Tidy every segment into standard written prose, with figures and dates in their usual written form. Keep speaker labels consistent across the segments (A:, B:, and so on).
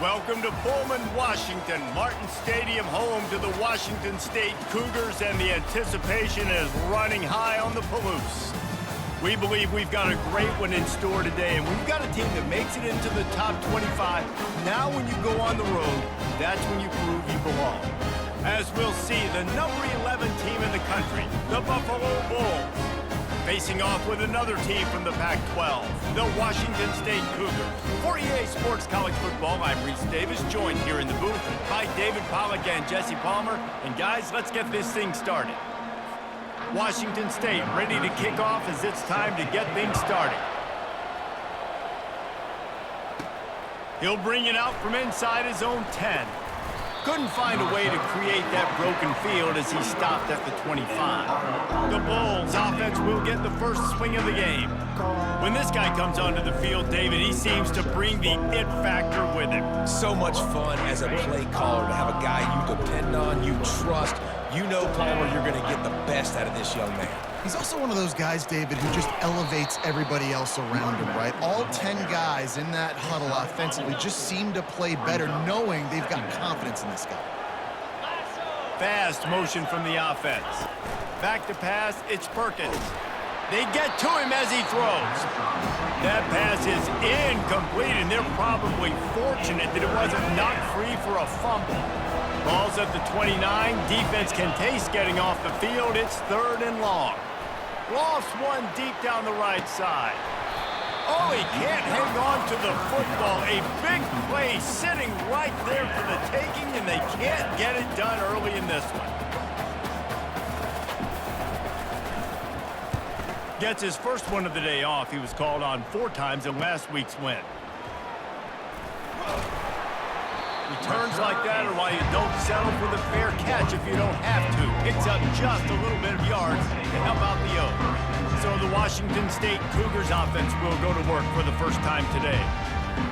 A: Welcome to Pullman, Washington. Martin Stadium, home to the Washington State Cougars, and the anticipation is running high on the Palouse. We believe we've got a great one in store today, and we've got a team that makes it into the top 25. Now when you go on the road, that's when you prove you belong. As we'll see, the number 11 team in the country, the Buffalo Bulls, facing off with another team from the Pac-12, the Washington State Cougars. For EA Sports College Football, I'm Reese Davis, joined here in the booth by David Pollack and Jesse Palmer. And guys, let's get this thing started. Washington State ready to kick off as it's time to get things started. He'll bring it out from inside his own 10. Couldn't find a way to create that broken field as he stopped at the 25. The Bulls offense will get the first swing of the game. When this guy comes onto the field, David, he seems to bring the it factor with him.
B: So much fun as a play caller to have a guy you depend on, you trust. You know, Palmer, you're going to get the best out of this young man.
C: He's also one of those guys, David, who just elevates everybody else around him, right? All 10 guys in that huddle offensively just seem to play better knowing they've got confidence in this guy.
A: Fast motion from the offense. Back to pass, it's Perkins. They get to him as he throws. That pass is incomplete, and they're probably fortunate that it wasn't knocked free for a fumble. Ball's at the 29. Defense can taste getting off the field. It's 3rd and long. Lost one deep down the right side. Oh, he can't hang on to the football. A big play sitting right there for the taking, and they can't get it done early in this one. Gets his first one of the day off. He was called on 4 times in last week's win. Returns like that are why you don't settle for the fair catch if you don't have to. Picks up just a little bit of yards to help out the O. So the Washington State Cougars offense will go to work for the first time today.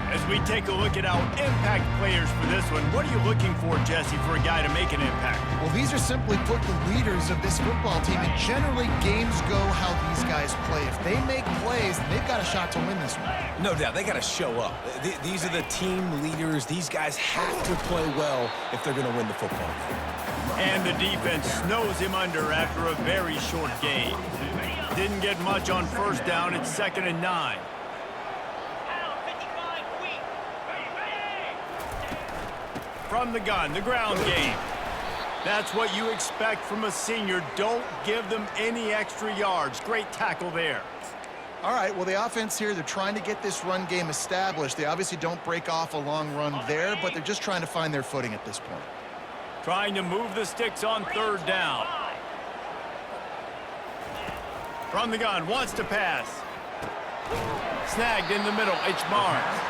A: As we take a look at our impact players for this one, what are you looking for, Jesse, for a guy to make an impact?
C: Well, these are simply put the leaders of this football team, and generally games go how these guys play. If they make plays, they've got a shot to win this one.
B: No doubt, they got to show up. These are the team leaders. These guys have to play well if they're going to win the football game.
A: And the defense snows him under after a very short game. Didn't get much on first down. It's 2nd and 9. From the gun, the ground game. That's what you expect from a senior. Don't give them any extra yards. Great tackle there.
C: All right, well, the offense here, they're trying to get this run game established. They obviously don't break off a long run there, but they're just trying to find their footing at this point.
A: Trying to move the sticks on 3rd down. From the gun, wants to pass. Snagged in the middle, it's Barnes.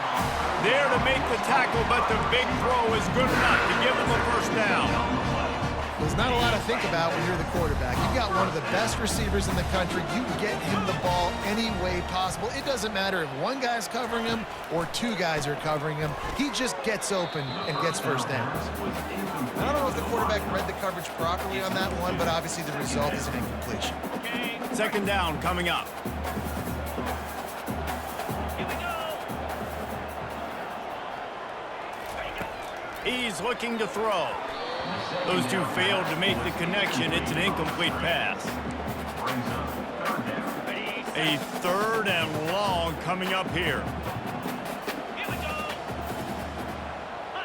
A: There to make the tackle, but the big throw is good enough to give them a first down.
C: There's not a lot to think about when you're the quarterback. You've got one of the best receivers in the country. You get him the ball any way possible. It doesn't matter if one guy's covering him or 2 guys are covering him. He just gets open and gets first downs. I don't know if the quarterback read the coverage properly on that one, but obviously the result is an incompletion.
A: 2nd down coming up. He's looking to throw. Those two failed to make the connection. It's an incomplete pass. A 3rd and long coming up here.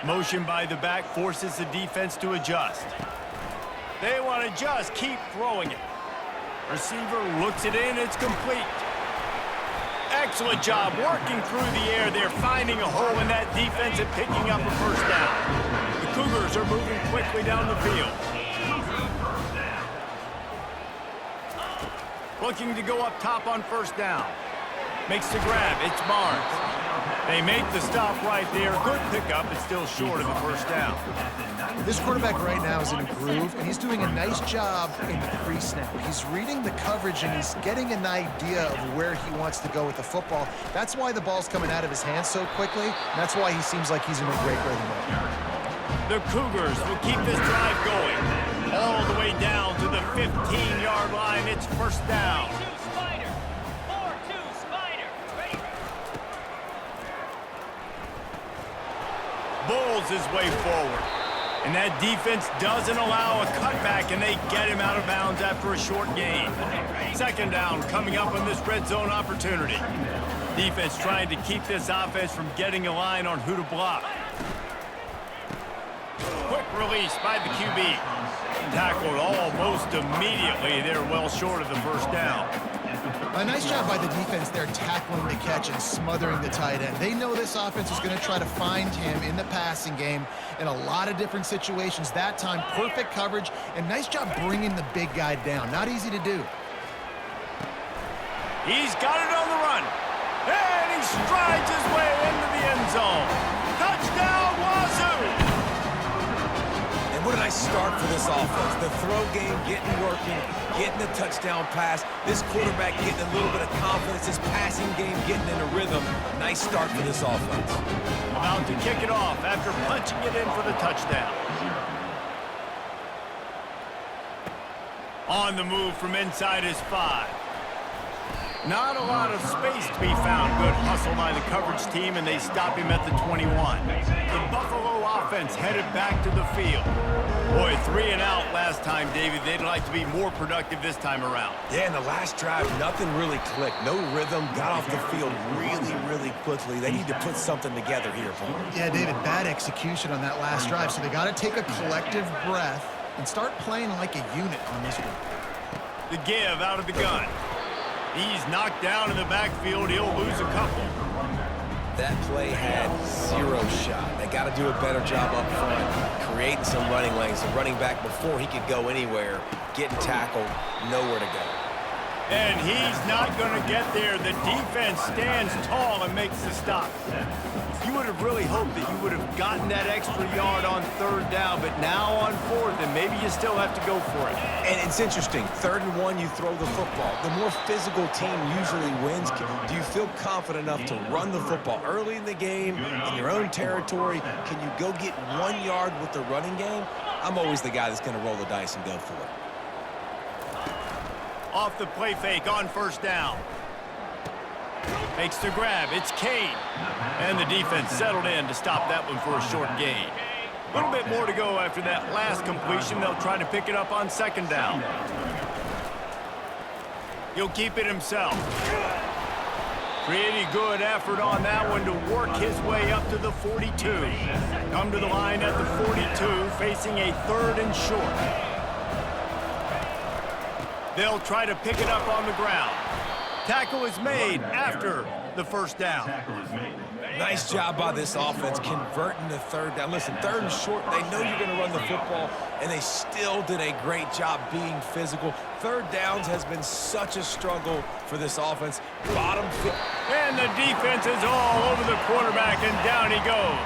A: Motion by the back forces the defense to adjust. They want to just keep throwing it. Receiver looks it in. It's complete. Excellent job working through the air. They're finding a hole in that defense and picking up a first down. The Cougars are moving quickly down the field. Looking to go up top on first down. Makes the grab. It's Barnes. They make the stop right there. Good pickup, but still short of the first down.
C: This quarterback right now is in a groove, and he's doing a nice job in the pre-snap. He's reading the coverage, and he's getting an idea of where he wants to go with the football. That's why the ball's coming out of his hands so quickly, and that's why he seems like he's in a great rhythm right now.
A: The Cougars will keep this drive going all the way down to the 15-yard line. It's first down. drills his way forward. And that defense doesn't allow a cutback, and they get him out of bounds after a short gain. Second down coming up on this red zone opportunity. Defense trying to keep this offense from getting a line on who to block. Quick release by the QB. Tackled almost immediately. They're well short of the first down.
C: A nice job by the defense there tackling the catch and smothering the tight end. They know this offense is going to try to find him in the passing game in a lot of different situations. That time, perfect coverage, and nice job bringing the big guy down. Not easy to do.
A: He's got it on the run. And he strides his way into the end zone. Touchdown, Wazoo!
B: And what a nice start for this offense. The throw game getting working, getting the touchdown pass. This quarterback getting a little bit of confidence. This passing game getting in a rhythm. Nice start for this offense.
A: About to kick it off after punching it in for the touchdown. On the move from inside his 5. Not a lot of space to be found. Good hustle by the coverage team, and they stop him at the 21. The Buffalo offense headed back to the field. Boy, 3 and out last time, David. They'd like to be more productive this time around.
B: Yeah, in the last drive, nothing really clicked. No rhythm. Got off the field really, really quickly. They need to put something together here, Paul.
C: Yeah, David, bad execution on that last drive, so they got to take a collective breath and start playing like a unit on this one.
A: The give out of the gun. He's knocked down in the backfield. He'll lose a couple.
B: That play had 0 shot. They got to do a better job up front, creating some running lanes. The running back, before he could go anywhere, getting tackled, nowhere to go.
A: And he's not going to get there. The defense stands tall and makes the stop. You would have really hoped that you would have gotten that extra yard on 3rd down, but now on 4th, and maybe you still have to go for it.
B: And it's interesting. 3rd and 1, you throw the football. The more physical team usually wins. Do you feel confident enough to run the football early in the game, in your own territory? Can you go get 1 yard with the running game? I'm always the guy that's going to roll the dice and go for it.
A: Off the play fake on 1st down. Makes the grab. It's Kane. And the defense settled in to stop that one for a short gain. A little bit more to go after that last completion. They'll try to pick it up on 2nd down. He'll keep it himself. Pretty good effort on that one to work his way up to the 42. Come to the line at the 42, facing a 3rd and short. They'll try to pick it up on the ground. Tackle is made after the 1st down.
B: Nice job by this offense converting the 3rd down. Listen, 3rd and short, they know you're going to run the football, and they still did a great job being physical. 3rd downs has been such a struggle for this offense. Bottom.
A: And the defense is all over the quarterback, and down he goes.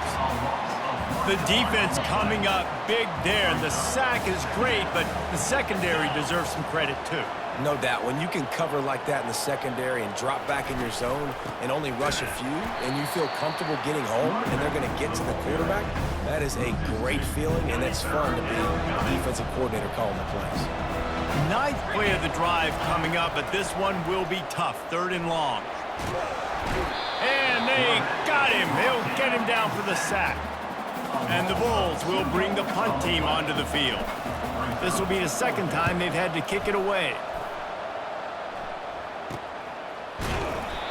A: The defense coming up big there. The sack is great, but the secondary deserves some credit too.
B: No doubt. When you can cover like that in the secondary and drop back in your zone and only rush a few, and you feel comfortable getting home and they're going to get to the quarterback, that is a great feeling, and it's fun to be a defensive coordinator calling the plays.
A: 9th play of the drive coming up, but this one will be tough. 3rd and long. And they got him. They'll get him down for the sack. And the Bulls will bring the punt team onto the field. This will be the 2nd time they've had to kick it away.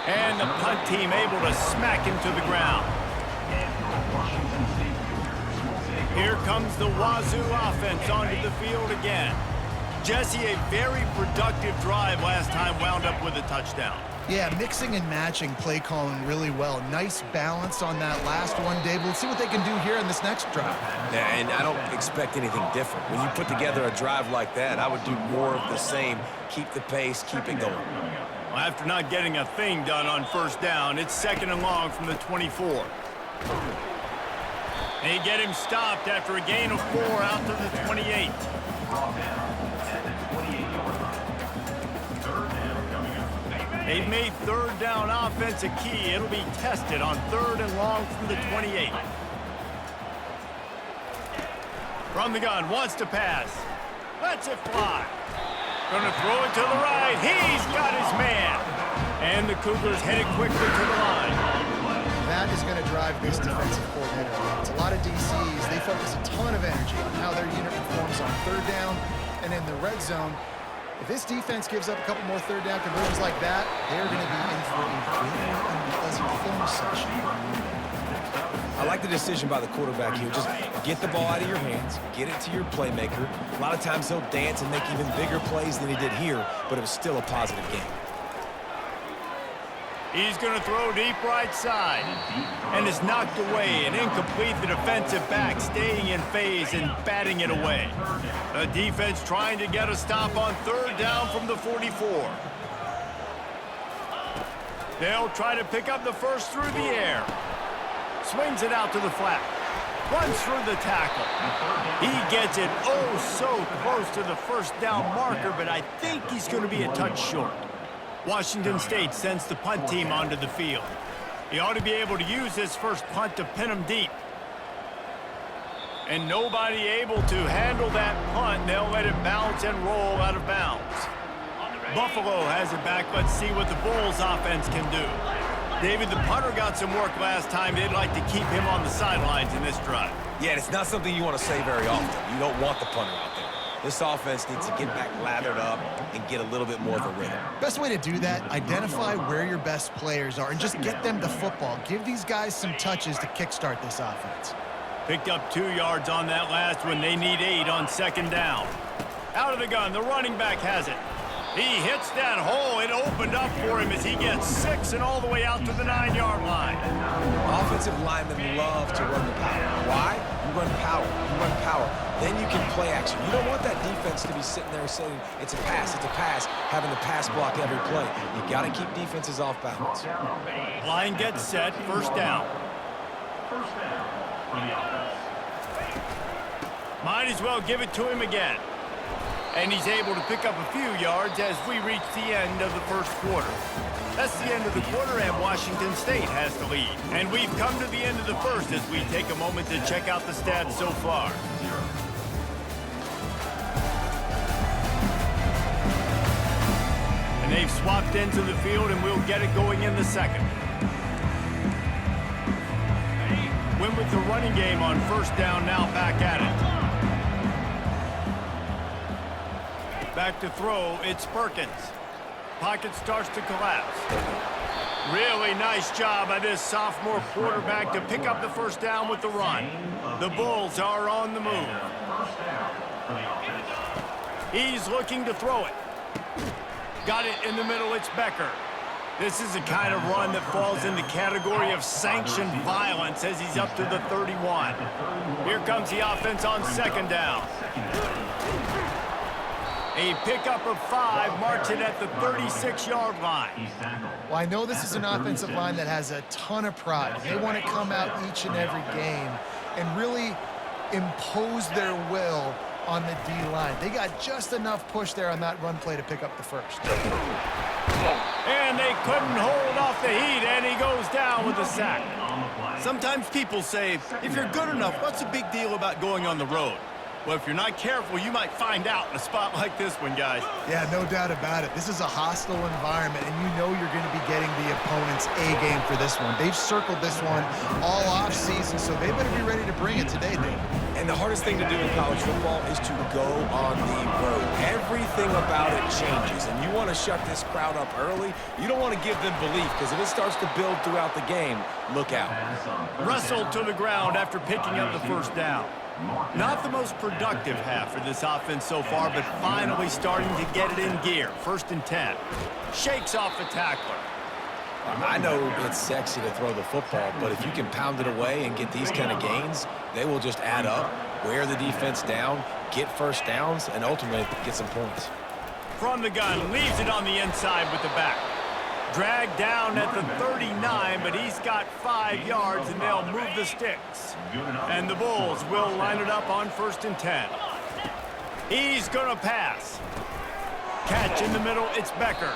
A: And the punt team able to smack him to the ground. Here comes the Wazoo offense onto the field again. Jesse, a very productive drive last time, wound up with a touchdown.
C: Yeah, mixing and matching play calling really well. Nice balance on that last one, Dave. Let's see what they can do here in this next drive.
B: Yeah, and I don't expect anything different. When you put together a drive like that, I would do more of the same. Keep the pace, keep it going.
A: Well, after not getting a thing done on 1st down, it's 2nd and long from the 24. They get him stopped after a gain of 4 out to the 28. They've made 3rd down offense a key. It'll be tested on 3rd and long from the 28. From the gun, wants to pass. Lets it fly. Gonna throw it to the right. He's got his man. And the Cougars headed quickly to the line.
C: That is going to drive this defensive coordinator. It's a lot of DCs. They focus a ton of energy on how their unit performs on third down and in the red zone. If this defense gives up a couple more third down conversions like that, they're going to be in for a very unpleasant film session.
B: I like the decision by the quarterback here. Just get the ball out of your hands, get it to your playmaker. A lot of times he'll dance and make even bigger plays than he did here, but it was still a positive game.
A: He's going to throw deep right side. And is knocked away and incomplete. The defensive back staying in phase and batting it away. The defense trying to get a stop on third down from the 44. They'll try to pick up the first through the air. Swings it out to the flat. Runs through the tackle. He gets it oh so close to the first down marker, but I think he's going to be a touch short. Washington State sends the punt team onto the field. He ought to be able to use his first punt to pin him deep. And nobody able to handle that punt. They'll let it bounce and roll out of bounds. Buffalo has it back. Let's see what the Bulls offense can do. David, the punter got some work last time. They'd like to keep him on the sidelines in this drive.
B: Yeah, it's not something you want to say very often. You don't want the punter out there. This offense needs to get back lathered up and get a little bit more of a rhythm.
C: Best way to do that, identify where your best players are and just get them the football. Give these guys some touches to kickstart this offense.
A: Picked up 2 yards on that last one. They need 8 on second down. Out of the gun, the running back has it. He hits that hole. It opened up for him as he gets 6 and all the way out to the 9-yard line.
B: Offensive linemen love to run the power. Why? You run power. You run power. Then you can play action. You don't want that defense to be sitting there saying, it's a pass, having the pass block every play. You got to keep defenses off balance.
A: Line gets set, first down. Might as well give it to him again. And he's able to pick up a few yards as we reach the end of the first quarter. That's the end of the quarter, and Washington State has the lead. And we've come to the end of the first as we take a moment to check out the stats so far. And they've swapped into the field, and we'll get it going in the second. Win with the running game on first down, now back at it. Back to throw, it's Perkins. Pocket starts to collapse. Really nice job by this sophomore quarterback to pick up the first down with the run. The Bulls are on the move. He's looking to throw it. Got it in the middle, it's Becker. This is the kind of run that falls in the category of sanctioned violence as he's up to the 31. Here comes the offense on second down. A pickup of 5, marks it at the 36-yard line.
C: Well, I know this is an offensive line that has a ton of pride. They want to come out each and every game and really impose their will on the D-line. They got just enough push there on that run play to pick up the first.
A: And they couldn't hold off the heat, and he goes down with a sack. Sometimes people say, if you're good enough, what's the big deal about going on the road? Well, if you're not careful, you might find out in a spot like this one, guys.
C: Yeah, no doubt about it. This is a hostile environment, and you know you're going to be getting the opponent's A-game for this one. They've circled this one all off-season, so they better be ready to bring it today, Dave.
B: And the hardest thing to do in college football is to go on the road. Everything about it changes, and you want to shut this crowd up early. You don't want to give them belief, because if it starts to build throughout the game, look out.
A: Wrestled to the ground after picking up the first down. Not the most productive half for this offense so far, but finally starting to get it in gear. First and 10. Shakes off the tackler.
B: I know it's sexy to throw the football, but if you can pound it away and get these kind of gains, they will just add up, wear the defense down, get first downs, and ultimately get some points.
A: From the gun, leaves it on the inside with the back. Dragged down at the 39, but he's got 5 yards, and they'll move the sticks. And the Bulls will line it up on first and 10. He's going to pass. Catch in the middle, it's Becker.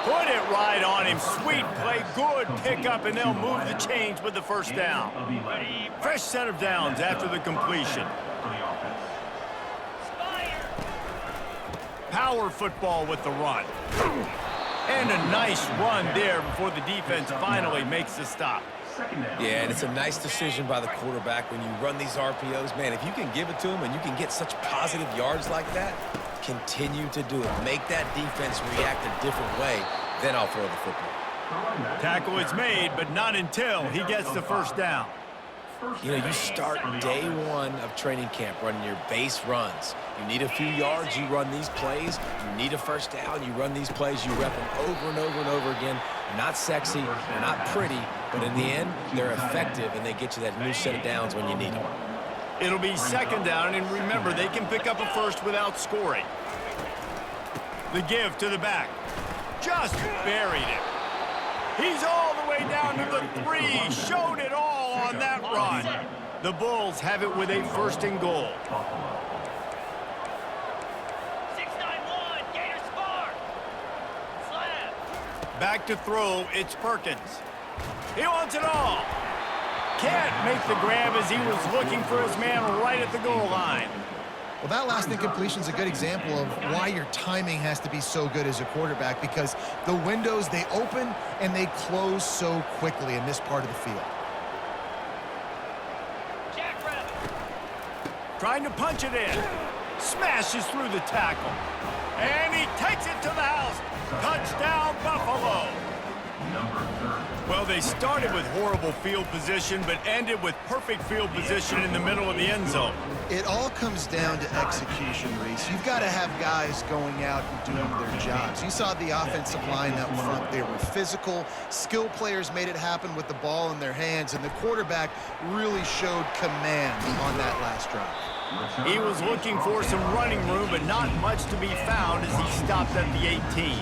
A: Put it right on him. Sweet play, good pickup, and they'll move the chains with the first down. Fresh set of downs after the completion. Power football with the run. And a nice run there before the defense finally makes the stop.
B: Yeah, and it's a nice decision by the quarterback when you run these RPOs. Man, if you can give it to them and you can get such positive yards like that, continue to do it. Make that defense react a different way, then I'll throw the football.
A: Tackle is made, but not until he gets the first down.
B: You know, you start day one of training camp running your base runs. You need a few yards, you run these plays. You need a first down, you run these plays. You rep them over and over and over again. They're not sexy, they're not pretty, but in the end, they're effective, and they get you that new set of downs when you need them.
A: It'll be second down, and remember, they can pick up a first without scoring. The give to the back. Just buried it. He's all the way down to the 3. Showed it all on that run. The Bulls have it with a first and goal.
D: 691, Gators score. Slab.
A: Back to throw, it's Perkins. He wants it all. Can't make the grab as he was looking for his man right at the goal line.
C: Well, that last incompletion is a good example of why your timing has to be so good as a quarterback, because the windows, they open and they close so quickly in this part of the field.
D: Jackrabbit.
A: Trying to punch it in. Smashes through the tackle. And he takes it to the house. Touchdown, Buffalo. Well, they started with horrible field position, but ended with perfect field position in the middle of the end zone.
C: It all comes down to execution, Reese. You've got to have guys going out and doing their jobs. You saw the offensive line up front. They were physical. Skill players made it happen with the ball in their hands, and the quarterback really showed command on that last drive.
A: He was looking for some running room, but not much to be found as he stopped at the 18.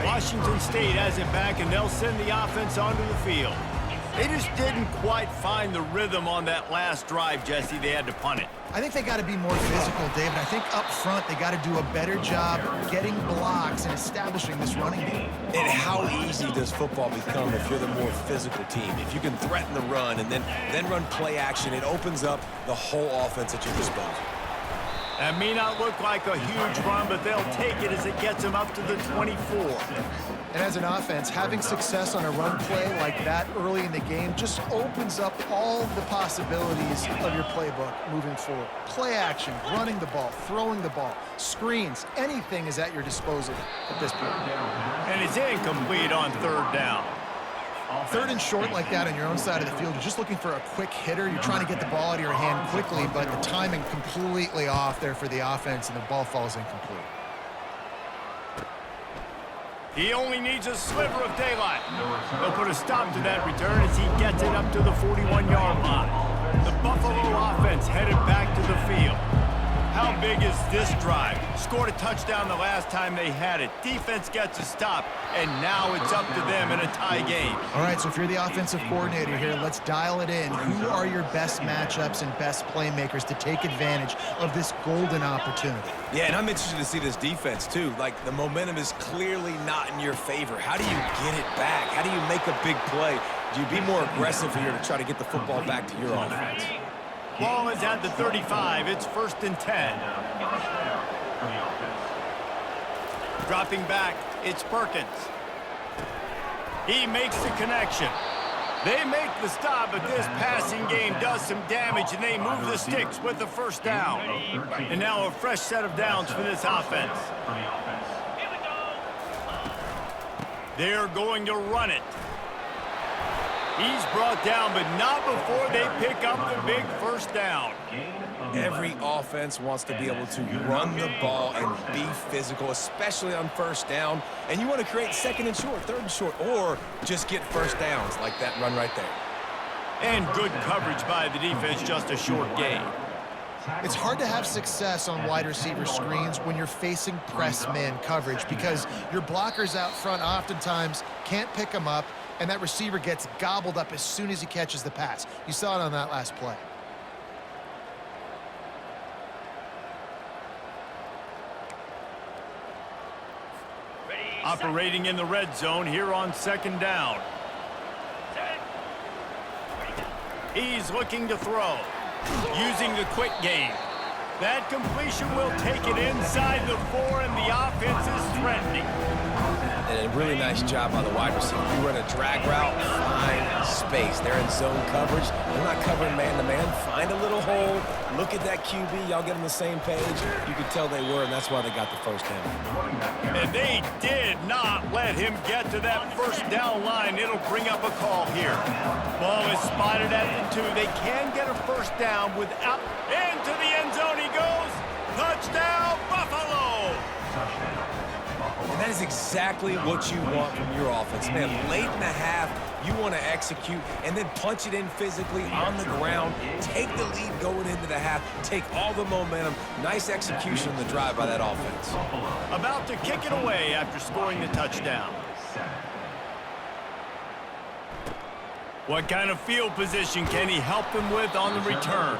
A: Washington State has it back, and they'll send the offense onto the field. They just didn't quite find the rhythm on that last drive, Jesse. They had to punt it.
C: I think they got to be more physical, David. I think up front they got to do a better job getting blocks and establishing this running game.
B: And how easy does football become if you're the more physical team? If you can threaten the run and then run play action, it opens up the whole offense at your disposal.
A: That may not look like a huge run, but they'll take it as it gets them up to the 24.
C: And as an offense, having success on a run play like that early in the game just opens up all the possibilities of your playbook moving forward. Play action, running the ball, throwing the ball, screens, anything is at your disposal at this point.
A: And it's incomplete on third down.
C: Third and short like that on your own side of the field, you're just looking for a quick hitter. You're trying to get the ball out of your hand quickly, but the timing completely off there for the offense, and the ball falls incomplete.
A: He only needs a sliver of daylight. They'll put a stop to that return as he gets it up to the 41-yard line. The Buffalo offense headed back to the field. How big is this drive? Scored a touchdown the last time they had it. Defense gets a stop, and now it's up to them in a tie game.
C: All right, so if you're the offensive coordinator here, let's dial it in. Who are your best matchups and best playmakers to take advantage of this golden opportunity?
B: Yeah, and I'm interested to see this defense, too. Like, the momentum is clearly not in your favor. How do you get it back? How do you make a big play? Do you be more aggressive here to try to get the football back to your offense?
A: Ball is at the 35. It's first and 10. Dropping back, it's Perkins. He makes the connection. They make the stop, but this passing game does some damage, and they move the sticks with the first down. And now a fresh set of downs for this offense. They're going to run it. He's brought down, but not before they pick up the big first down.
B: Every offense wants to be able to run the ball and be physical, especially on first down. And you want to create second and short, third and short, or just get first downs like that run right there.
A: And good coverage by the defense, just a short gain.
C: It's hard to have success on wide receiver screens when you're facing press man coverage, because your blockers out front oftentimes can't pick them up, and that receiver gets gobbled up as soon as he catches the pass. You saw it on that last play.
A: Operating in the red zone here on second down. He's looking to throw, using the quick game. That completion will take it inside the 4, and the offense is threatening.
B: And a really nice job by the wide receiver. You run a drag route, fine. space. They're in zone coverage. They're not covering man-to-man. Find a little hole. Look at that QB. Y'all get on the same page. You could tell they were, and that's why they got the first down.
A: And they did not let him get to that first down line. It'll bring up a call here. Ball is spotted at the 2. They can get a first down without... Into the end zone he goes. Touchdown, Buffalo!
B: And that is exactly what you want from your offense. Man, late in the half, you want to execute and then punch it in physically on the ground. Take the lead going into the half. Take all the momentum. Nice execution on the drive by that offense.
A: About to kick it away after scoring the touchdown. What kind of field position can he help them with on the return?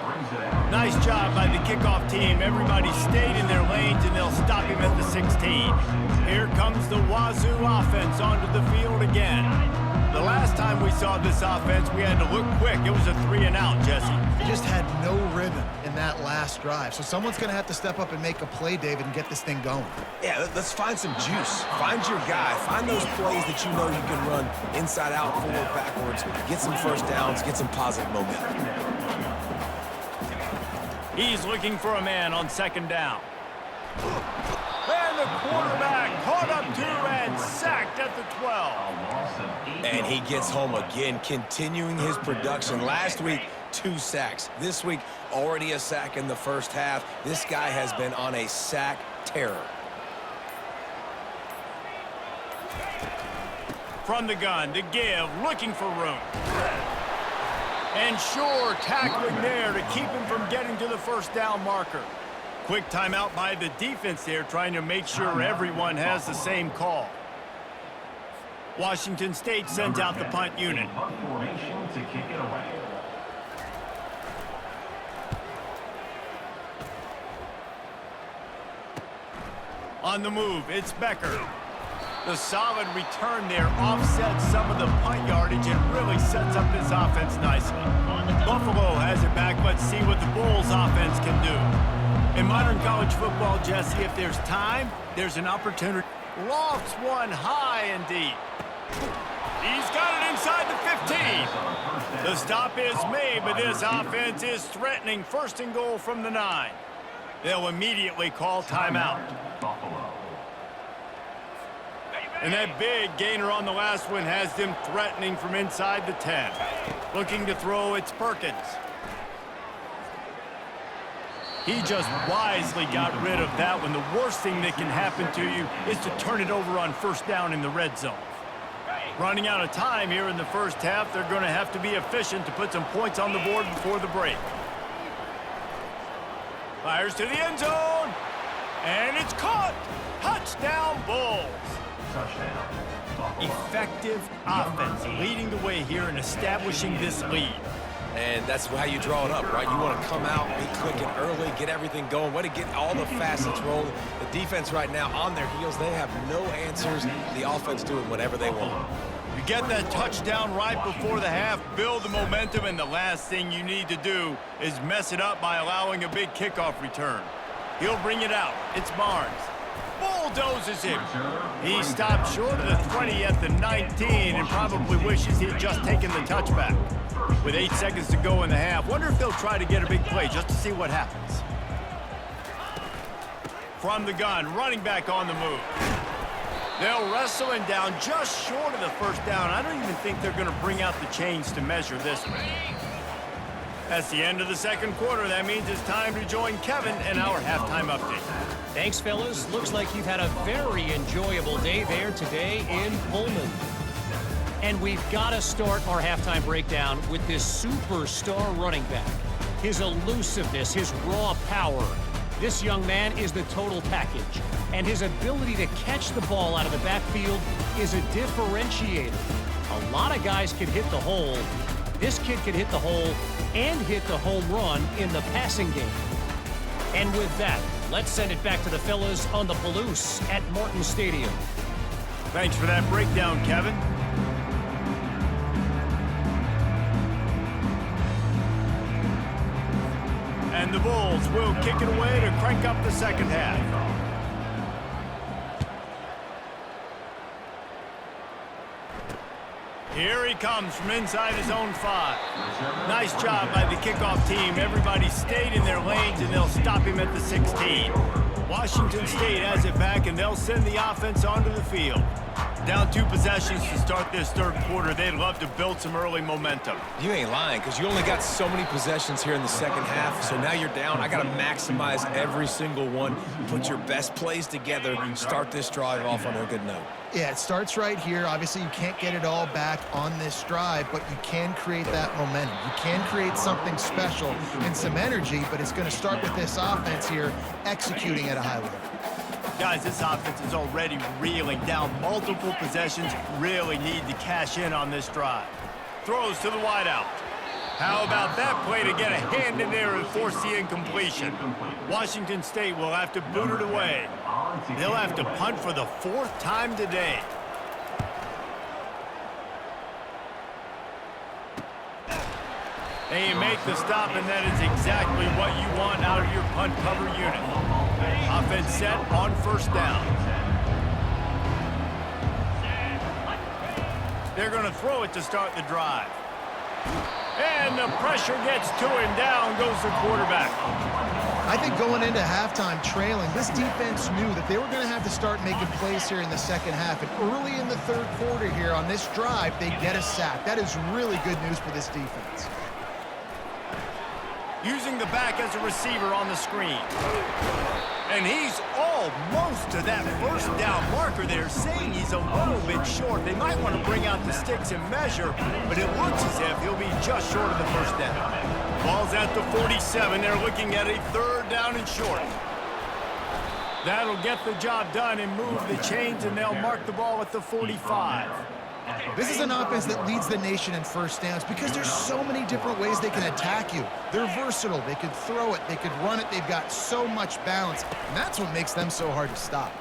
A: Nice job by the kickoff team. Everybody stayed in their lanes, and they'll stop him at the 16. Here comes the Wazoo offense onto the field again. The last time we saw this offense, we had to look quick. It was a 3-and-out, Jesse.
C: Just had no rhythm in that last drive. So someone's going to have to step up and make a play, David, and get this thing going.
B: Yeah, let's find some juice. Find your guy. Find those plays that you know you can run inside out, forward, backwards. Get some first downs. Get some positive momentum.
A: He's looking for a man on second down. And the quarterback caught up to and sacked at the 12.
B: And he gets home again, continuing his production. Last week, 2 sacks. This week, already a sack in the first half. This guy has been on a sack terror.
A: From the gun, to give, looking for room. And sure, tackling there to keep him from getting to the first down marker. Quick timeout by the defense there, trying to make sure everyone has the same call. Washington State sends out the punt unit. On the move, it's Becker. The solid return there offsets some of the punt yardage and really sets up this offense nicely. Buffalo has it back. Let's see what the Bulls offense can do. In modern college football, Jesse, if there's time, there's an opportunity. Lofts one high and deep. He's got it inside the 15. The stop is made, but this offense is threatening. First and goal from the 9. They'll immediately call timeout. And that big gainer on the last one has them threatening from inside the 10. Looking to throw, it's Perkins. He just wisely got rid of that one. The worst thing that can happen to you is to turn it over on first down in the red zone. Running out of time here in the first half, they're going to have to be efficient to put some points on the board before the break. Fires to the end zone, and it's caught. Touchdown, Bulls. Effective offense leading the way here and establishing this lead.
B: And that's how you draw it up, right? You want to come out, be clicking early, get everything going, way to get all the facets rolling. The defense right now on their heels, they have no answers. The offense doing whatever they want.
A: You get that touchdown right before the half, build the momentum, and the last thing you need to do is mess it up by allowing a big kickoff return. He'll bring it out. It's Barnes. Bulldozes him. He stopped short of the 20 at the 19 and probably wishes he had just taken the touchback. With 8 seconds to go in the half, wonder if they'll try to get a big play just to see what happens. From the gun, running back on the move. They'll wrestle him down just short of the first down. I don't even think they're going to bring out the chains to measure this one. That's the end of the second quarter. That means it's time to join Kevin and our halftime update.
E: Thanks, fellas. Looks like you've had a very enjoyable day there today in Pullman. And we've got to start our halftime breakdown with this superstar running back. His elusiveness, his raw power. This young man is the total package. And his ability to catch the ball out of the backfield is a differentiator. A lot of guys can hit the hole. This kid can hit the hole and hit the home run in the passing game. And with that, let's send it back to the fellas on the Palouse at Martin Stadium.
A: Thanks for that breakdown, Kevin. And the Bulls will kick it away to crank up the second half. Here he comes from inside his own 5. Nice job by the kickoff team. Everybody stayed in their lanes, and they'll stop him at the 16. Washington State has it back, and they'll send the offense onto the field. Down 2 possessions to start this third quarter. They'd love to build some early momentum.
B: You ain't lying, because you only got so many possessions here in the second half, so now you're down. I got to maximize every single one, put your best plays together, and start this drive off on a good note.
C: Yeah, it starts right here. Obviously, you can't get it all back on this drive, but you can create that momentum. You can create something special and some energy, but it's going to start with this offense here executing at a high level.
A: Guys, this offense is already reeling down multiple possessions. Really need to cash in on this drive. Throws to the wideout. How about that play to get a hand in there and force the incompletion? Washington State will have to boot it away. They'll have to punt for the 4th time today. And you make the stop, and that is exactly what you want out of your punt cover unit. Offense set on first down. They're going to throw it to start the drive. And the pressure gets to him. Down goes the quarterback.
C: I think going into halftime trailing, this defense knew that they were going to have to start making plays here in the second half. And early in the third quarter here on this drive, they get a sack. That is really good news for this defense.
A: Using the back as a receiver on the screen. And he's almost to that first down marker there, saying he's a little bit short. They might want to bring out the sticks and measure, but it looks as if he'll be just short of the first down. Ball's at the 47. They're looking at a 3rd down and short. That'll get the job done and move the chains, and they'll mark the ball at the 45.
C: This is an offense that leads the nation in first downs because there's so many different ways they can attack you. They're versatile. They could throw it. They could run it. They've got so much balance, and that's what makes them so hard to stop.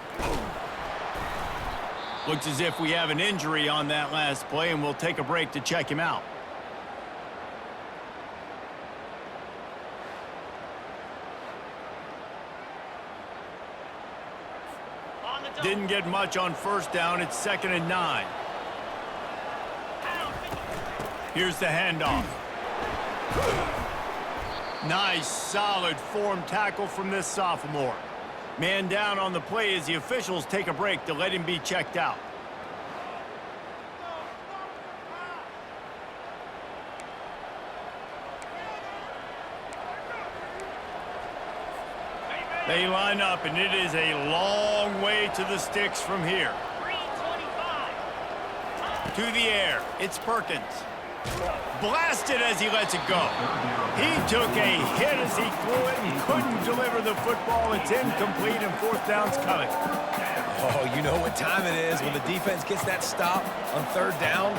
A: Looks as if we have an injury on that last play, and we'll take a break to check him out. Didn't get much on first down. It's 2nd and 9. Here's the handoff. Nice, solid form tackle from this sophomore. Man down on the play as the officials take a break to let him be checked out. They line up, and it is a long way to the sticks from here.
D: 325.
A: To the air, it's Perkins. Blasted as he lets it go. He took a hit as he threw it and couldn't deliver the football. It's incomplete, and 4th down's coming.
B: Oh, you know what time it is when the defense gets that stop on 3rd down.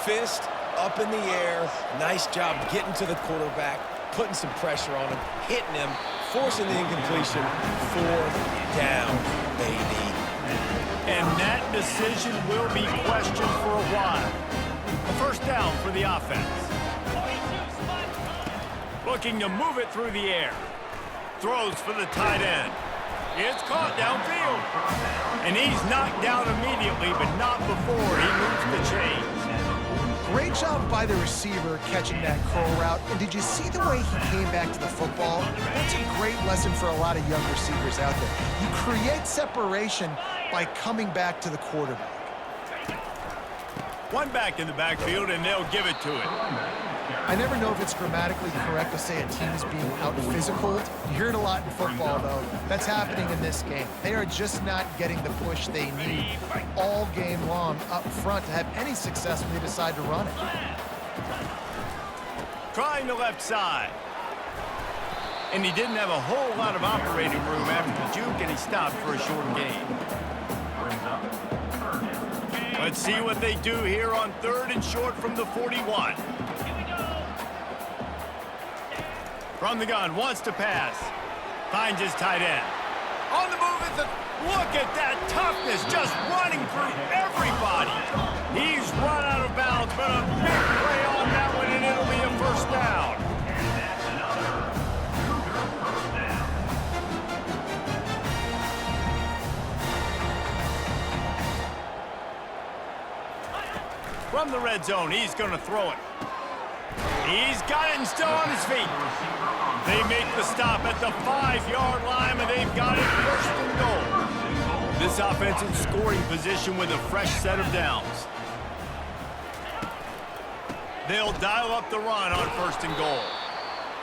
B: Fist up in the air. Nice job getting to the quarterback, putting some pressure on him, hitting him, forcing the incompletion. 4th down, baby.
A: And that decision will be questioned for a while. A first down for the offense. Looking to move it through the air. Throws for the tight end. It's caught downfield. And he's knocked down immediately, but not before he moves the chains.
C: Great job by the receiver catching that curl route. And did you see the way he came back to the football? That's a great lesson for a lot of young receivers out there. You create separation by coming back to the quarterback.
A: One back in the backfield, and they'll give it to it.
C: I never know if it's grammatically correct to say a team is being out-physicaled. You hear it a lot in football, though. That's happening in this game. They are just not getting the push they need all game long up front to have any success when they decide to run it.
A: Trying the left side. And he didn't have a whole lot of operating room after the juke, and he stopped for a short gain. Let's see what they do here on 3rd and short from the 41. From the gun, wants to pass. Finds his tight end. On the move at the... Look at that toughness, just running through everybody. He's run out of bounds, but a big play on that one, and it'll be a first down. From the red zone, he's going to throw it. He's got it and still on his feet. They make the stop at the 5-yard line, and they've got it first and goal. This offense in scoring position with a fresh set of downs. They'll dial up the run on first and goal.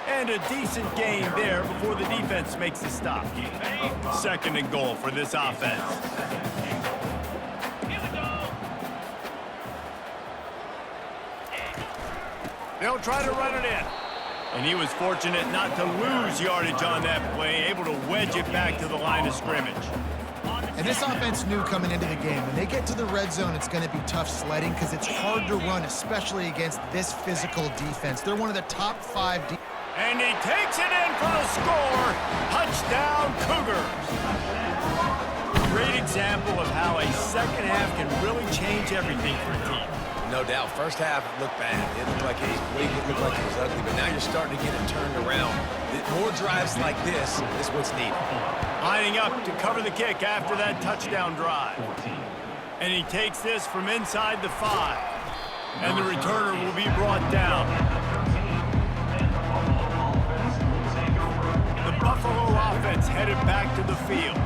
A: And a decent gain there before the defense makes the stop. Second and goal for this offense. They'll try to run it in. And he was fortunate not to lose yardage on that play, able to wedge it back to the line of scrimmage.
C: And this offense knew coming into the game, when they get to the red zone, it's going to be tough sledding because it's hard to run, especially against this physical defense. They're one of the top 5
A: And he takes it in for the score. Touchdown, Cougars. Great example of how a second half can really change everything for a team.
B: No doubt. First half looked bad. It looked like it was weak. It looked like it was ugly. But now you're starting to get it turned around. More drives like this is what's needed.
A: Lining up to cover the kick after that touchdown drive. And he takes this from inside the 5. And the returner will be brought down. The Buffalo offense headed back to the field.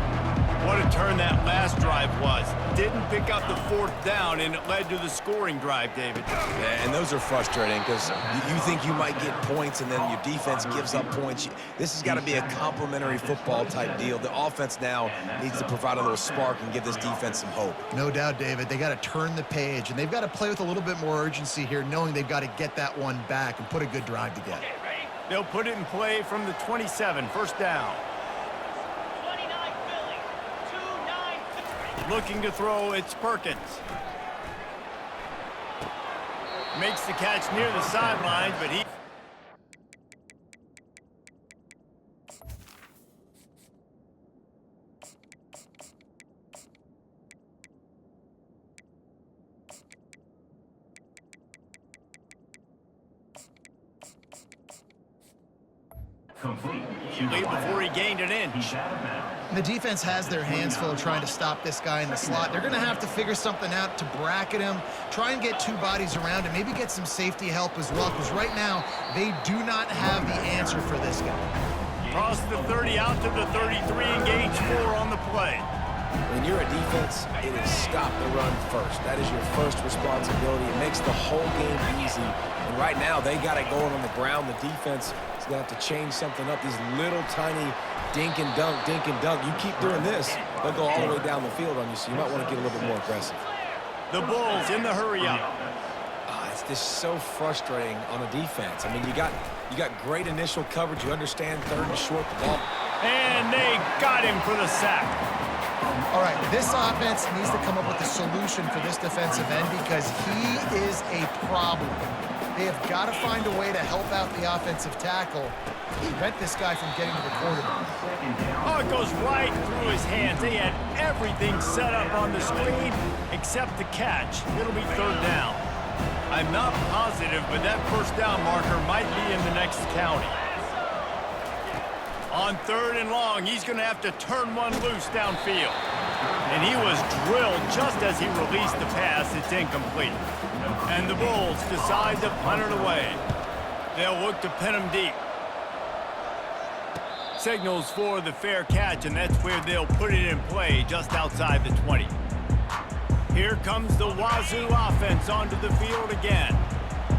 A: What a turn that last drive was. Didn't pick up the 4th down, and it led to the scoring drive, David.
B: Yeah, and those are frustrating because you think you might get points, and then your defense gives up points. This has got to be a complementary football type deal. The offense now needs to provide a little spark and give this defense some hope.
C: No doubt, David. They got to turn the page, and they've got to play with a little bit more urgency here, knowing they've got to get that one back and put a good drive together.
A: They'll put it in play from the 27, first down. Looking to throw, it's Perkins. Makes the catch near the sidelines, but he... Complete before he gained an inch.
C: The defense has their hands full trying to stop this guy in the slot. They're going to have to figure something out to bracket him, try and get 2 bodies around him, maybe get some safety help as well, because right now they do not have the answer for this guy.
A: Cross the 30 out to the 33 and gains 4 on the play.
B: When you're a defense, it is stop the run first. That is your first responsibility. It makes the whole game easy. And right now, they got it going on the ground. The defense is going to have to change something up. These little tiny dink and dunk, dink and dunk. You keep doing this, they'll go all the way down the field on you, so you might want to get a little bit more aggressive.
A: The Bulls in the hurry-up.
B: It's just so frustrating on a defense. I mean, you got great initial coverage. You understand 3rd and short the ball.
A: And they got him for the sack.
C: All right, this offense needs to come up with a solution for this defensive end because he is a problem. They have got to find a way to help out the offensive tackle, prevent this guy from getting to the quarterback.
A: Oh, it goes right through his hands. They had everything set up on the screen except the catch. It'll be 3rd down. I'm not positive, but that first down marker might be in the next county. On 3rd and long, he's going to have to turn one loose downfield. And he was drilled just as he released the pass. It's incomplete. And the Bulls decide to punt it away. They'll look to pin him deep. Signals for the fair catch, and that's where they'll put it in play just outside the 20. Here comes the Wazoo offense onto the field again.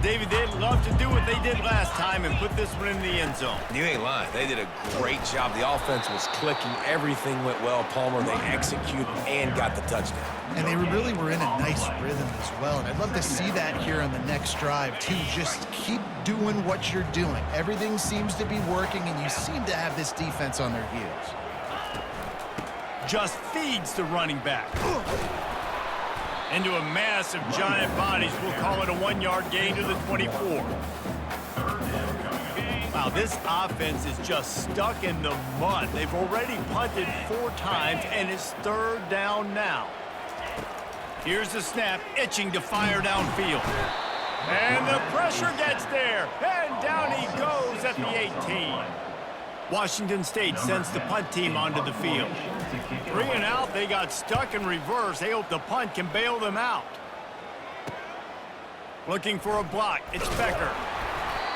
A: David, they'd love to do what they did last time and put this one in the end zone.
B: You ain't lying. They did a great job. The offense was clicking. Everything went well. Palmer, they executed and got the touchdown.
C: And they really were in a nice rhythm as well. And I'd love to see that here on the next drive, too. Just keep doing what you're doing. Everything seems to be working, and you seem to have this defense on their heels.
A: Just feeds the running back. Into a mass of giant bodies. We'll call it a 1-yard gain to the 24. Wow, this offense is just stuck in the mud. They've already punted 4 times, and it's 3rd down now. Here's the snap, itching to fire downfield. And the pressure gets there, and down he goes at the 18. Washington State sends the punt team onto the field. 3 and out, they got stuck in reverse. They hope the punt can bail them out. Looking for a block. It's Becker.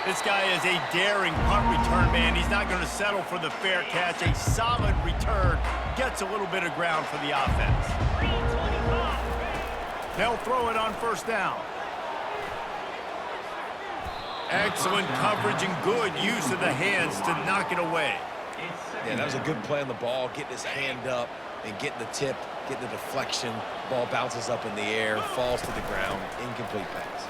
A: This guy is a daring punt return man. He's not going to settle for the fair catch. A solid return. Gets a little bit of ground for the offense. They'll throw it on first down. Excellent coverage and good use of the hands to knock it away.
B: Yeah, that was a good play on the ball, getting his hand up and getting the tip, getting the deflection. Ball bounces up in the air, falls to the ground, incomplete pass.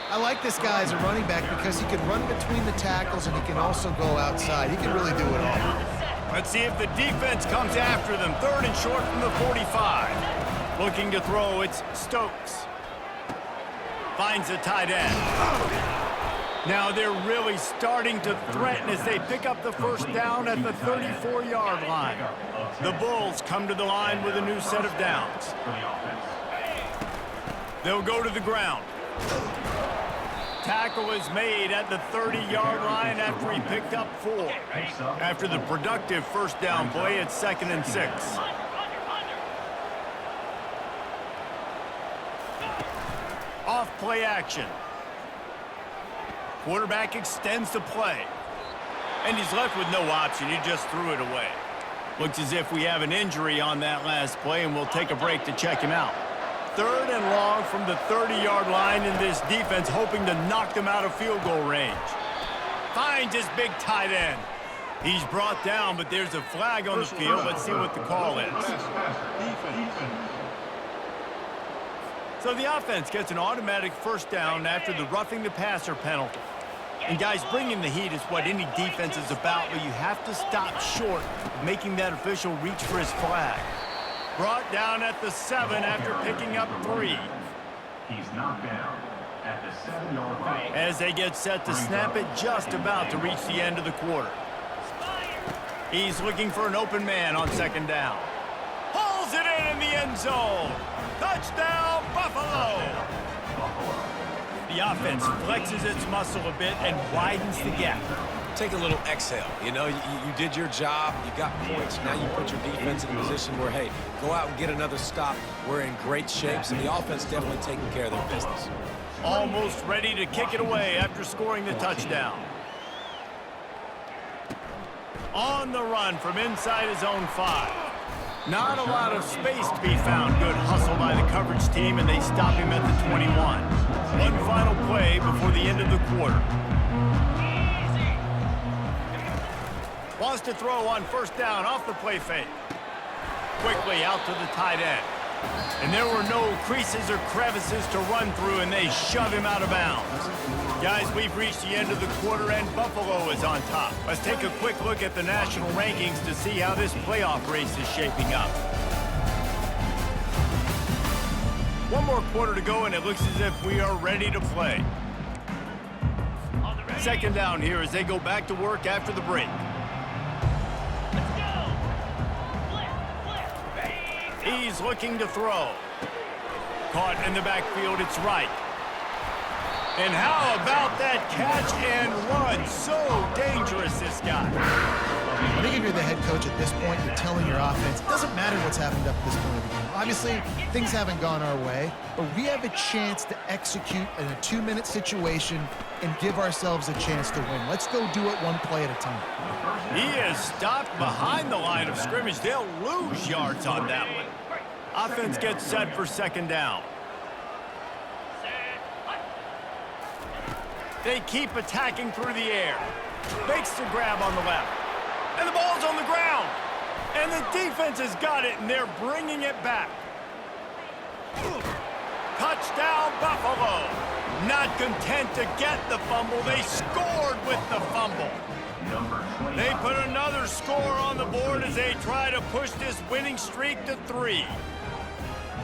C: I like this guy as a running back because he can run between the tackles and he can also go outside. He can really do it all.
A: Let's see if the defense comes after them. 3rd and short from the 45. Looking to throw, it's Stokes. Finds a tight end. Now they're really starting to threaten as they pick up the first down at the 34-yard line. The Bulls come to the line with a new set of downs. They'll go to the ground. Tackle is made at the 30-yard line after he picked up 4. After the productive first down play, it's 2nd and 6. Off play action. Quarterback extends the play. And he's left with no option. He just threw it away. Looks as if we have an injury on that last play, and we'll take a break to check him out. 3rd and long from the 30-yard line, in this defense hoping to knock them out of field goal range. Finds his big tight end. He's brought down, but there's a flag on the field. Let's see what the call is. So the offense gets an automatic first down after the roughing the passer penalty. And guys, bringing the heat is what any defense is about, but you have to stop short of making that official reach for his flag. Brought down at the 7 after picking up 3.
F: He's knocked down at the 7-yard line.
A: As they get set to snap it, just about to reach the end of the quarter. He's looking for an open man on 2nd down. Pulls it in the end zone. Touchdown, Buffalo! The offense flexes its muscle a bit and widens the gap.
B: Take a little exhale. You know, you did your job, you got points. Now you put your defense in a position where, hey, go out and get another stop. We're in great shape, so the offense definitely taking care of their business.
A: Almost ready to kick it away after scoring the touchdown. On the run from inside his own 5. Not a lot of space to be found. Good hustle by the coverage team, and they stop him at the 21. One final play before the end of the quarter. Wants to throw on first down off the play fake. Quickly out to the tight end. And there were no creases or crevices to run through, and they shove him out of bounds. Guys, we've reached the end of the quarter, and Buffalo is on top. Let's take a quick look at the national rankings to see how this playoff race is shaping up. One more quarter to go, and it looks as if we are ready to play. 2nd down here as they go back to work after the break. He's looking to throw. Caught in the backfield, it's right. And how about that catch and run? So dangerous, this guy.
C: I think if you're the head coach at this point, you're telling your offense, it doesn't matter what's happened up to this point of the game. Obviously, things haven't gone our way, but we have a chance to execute in a 2-minute situation and give ourselves a chance to win. Let's go do it one play at a time.
A: He is stopped behind the line of scrimmage. They'll lose yards on that one. Offense gets set for 2nd down. They keep attacking through the air. Makes the grab on the left. And the ball's on the ground. And the defense has got it, and they're bringing it back. Touchdown, Buffalo. Not content to get the fumble, they scored with the fumble. They put another score on the board as they try to push this winning streak to 3.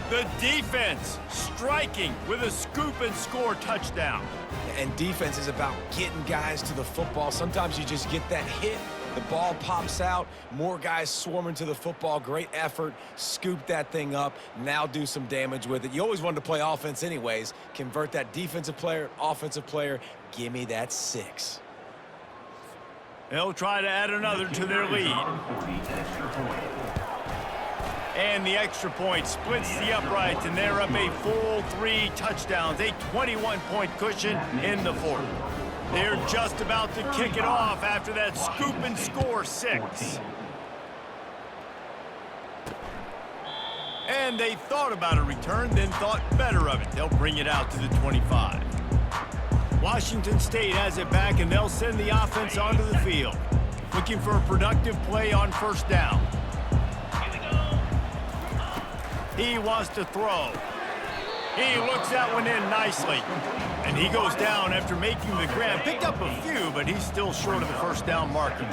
A: The defense striking with a scoop and score touchdown.
B: And defense is about getting guys to the football. Sometimes you just get that hit, the ball pops out, more guys swarming to the football. Great effort, scoop that thing up, now do some damage with it. You always wanted to play offense anyways. Convert that defensive player, offensive player, give me that 6.
A: They'll try to add another to their lead. And the extra point splits the uprights, and they're up a full 3 touchdowns, a 21-point cushion in the fourth. They're just about to kick it off after that scoop and score 6. And they thought about a return, then thought better of it. They'll bring it out to the 25. Washington State has it back, and they'll send the offense onto the field. Looking for a productive play on first down. He wants to throw. He looks that one in nicely. And he goes down after making the grab. Picked up a few, but he's still short of the first down marker.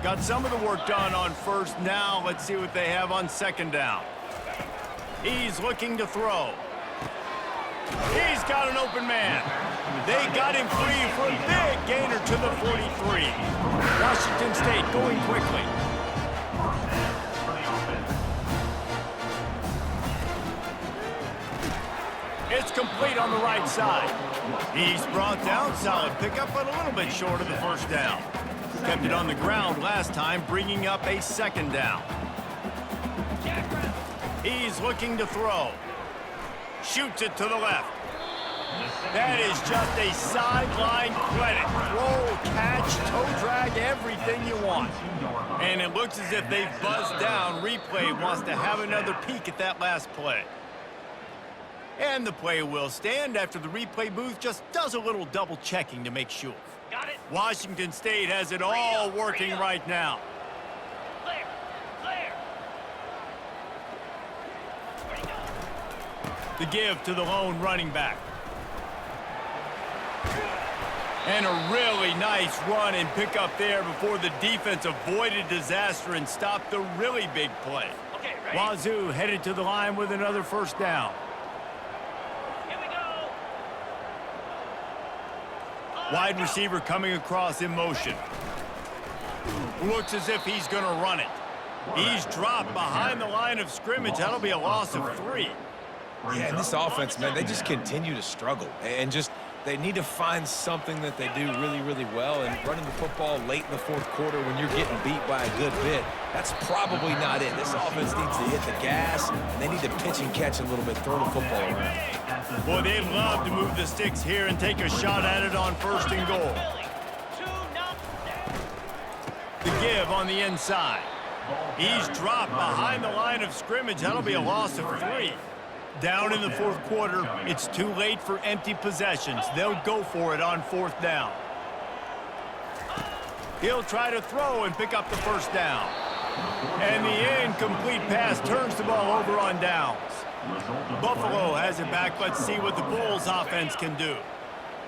A: Got some of the work done on first. Now let's see what they have on second down. He's looking to throw. He's got an open man. They got him free for a big gainer to the 43. Washington State going quickly. It's complete on the right side. He's brought down, solid pickup, but a little bit short of the first down. Kept it on the ground last time, bringing up a second down. He's looking to throw. Shoots it to the left. That is just a sideline credit. Throw, catch, toe drag, everything you want. And it looks as if they've buzzed down. Replay wants to have another peek at that last play. And the play will stand after the replay booth just does a little double checking to make sure.
D: Got it.
A: Washington State has it all working right now.
D: Clear. Clear. Where'd he go?
A: The give to the lone running back. And a really nice run and pick up there before the defense avoided disaster and stopped the really big play.
D: Okay, ready?
A: Wazoo headed to the line with another first down.
D: Here we go.
A: Wide receiver coming across in motion. Looks as if he's going to run it. He's dropped behind the line of scrimmage. That'll be a loss of 3.
B: Yeah, and this offense, man, they just continue to struggle. And just, they need to find something that they do really, really well. And running the football late in the fourth quarter when you're getting beat by a good bit, that's probably not it. This offense needs to hit the gas, and they need to pitch and catch a little bit, throw the football around.
A: Boy, they'd love to move the sticks here and take a shot at it on first and goal. The give on the inside. He's dropped behind the line of scrimmage. That'll be a loss of 3. Down in the fourth quarter, it's too late for empty possessions. They'll go for it on fourth down. He'll try to throw and pick up the first down. And the incomplete pass turns the ball over on downs. Buffalo has it back. Let's see what the Bulls offense can do.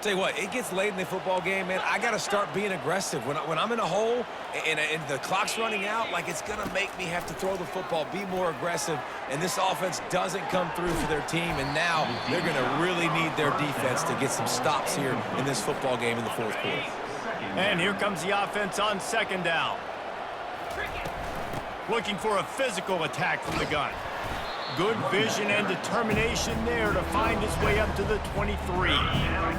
B: Tell you what, it gets late in the football game, man. I got to start being aggressive. When I'm in a hole and the clock's running out, like, it's going to make me have to throw the football, be more aggressive, and this offense doesn't come through for their team, and now they're going to really need their defense to get some stops here in this football game in the fourth quarter.
A: And here comes the offense on second down. Looking for a physical attack from the gun. Good vision and determination there to find his way up to the 23.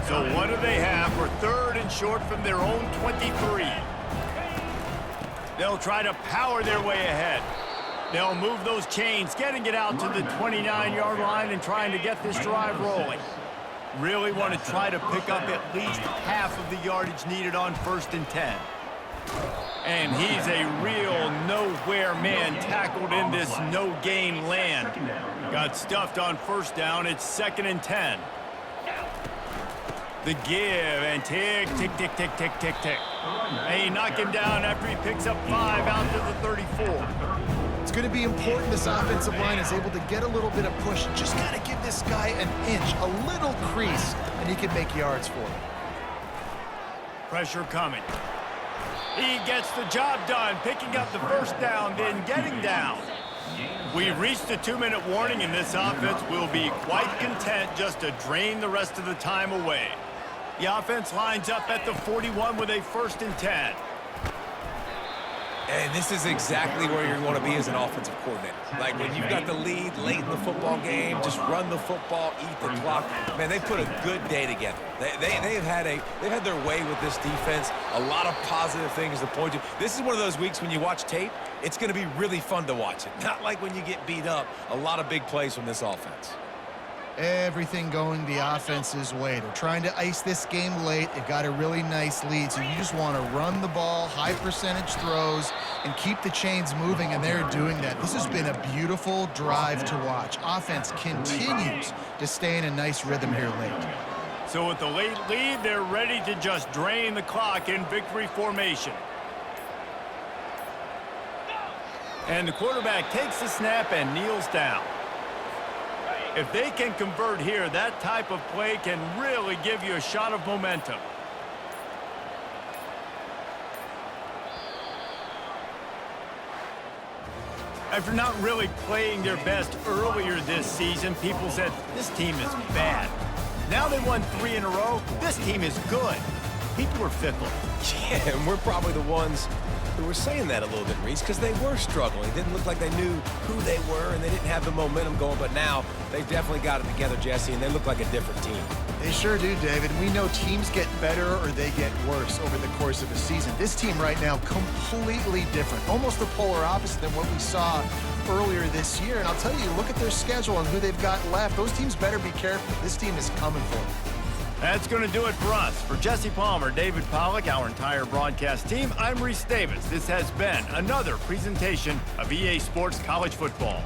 A: So what do they have for third and short from their own 23? They'll try to power their way ahead. They'll move those chains, getting it out to the 29-yard line and trying to get this drive rolling. Really want to try to pick up at least half of the yardage needed on first and 10. And he's a real nowhere man tackled in this no-gain land. Got stuffed on first down. It's second and 10. The give and tick, tick, tick, tick, tick, tick, tick. And he knocked him down after he picks up 5 out to the 34.
C: It's going to be important this offensive line is able to get a little bit of push. Just got to give this guy an inch, a little crease, and he can make yards for him.
A: Pressure coming. He gets the job done, picking up the first down, then getting down. We've reached a 2-minute warning, and this offense will be quite content just to drain the rest of the time away. The offense lines up at the 41 with a first and 10.
B: And this is exactly where you want to be as an offensive coordinator. Like when you've got the lead late in the football game, just run the football, eat the clock. Man, they put a good day together. They've had their way with this defense. A lot of positive things to point to. This is one of those weeks when you watch tape, it's going to be really fun to watch it. Not like when you get beat up. A lot of big plays from this offense.
C: Everything going the offense's way. They're trying to ice this game late. They've got a really nice lead, so you just want to run the ball, high percentage throws, and keep the chains moving, and they're doing that. This has been a beautiful drive to watch. Offense continues to stay in a nice rhythm here late.
A: So with the late lead, they're ready to just drain the clock in victory formation. And the quarterback takes the snap and kneels down. If they can convert here, that type of play can really give you a shot of momentum. After not really playing their best earlier this season, people said, this team is bad. Now they won 3 in a row. This team is good. People are fickle.
B: Yeah, and we're probably the ones who were saying that a little bit, Reese, because they were struggling. It didn't look like they knew who they were, and they didn't have the momentum going. But now they've definitely got it together, Jesse, and they look like a different team.
C: They sure do, David. We know teams get better or they get worse over the course of a season. This team right now, completely different. Almost the polar opposite than what we saw earlier this year. And I'll tell you, look at their schedule and who they've got left. Those teams better be careful. This team is coming for them.
A: That's going to do it for us. For Jesse Palmer, David Pollack, our entire broadcast team, I'm Reese Davis. This has been another presentation of EA Sports College Football.